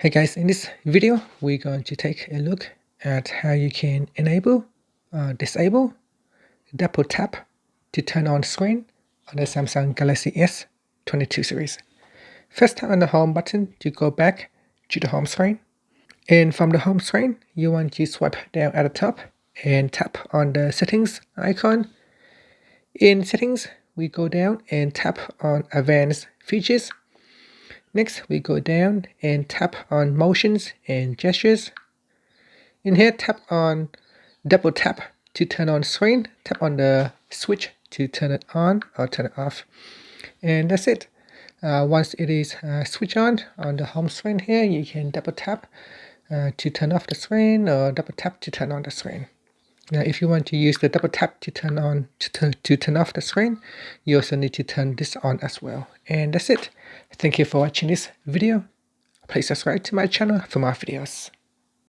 Hey guys, in this video, we're going to take a look at how you can enable or disable double tap to turn on screen on the Samsung Galaxy S22 series. First, tap on the home button to go back to the home screen. And from the home screen, you want to swipe down at the top and tap on the settings icon. In settings, we go down and tap on advanced features. Next, we go down and tap on motions and gestures. In here, tap on double tap to turn on screen. Tap on the switch to turn it on or turn it off. And that's it. Once it is switched on the home screen here, you can double tap to turn off the screen or double tap to turn on the screen. Now, if you want to use the double tap to turn on to turn off the screen, you also need to turn this on as well. And that's it. Thank you for watching this video. Please subscribe to my channel for more videos.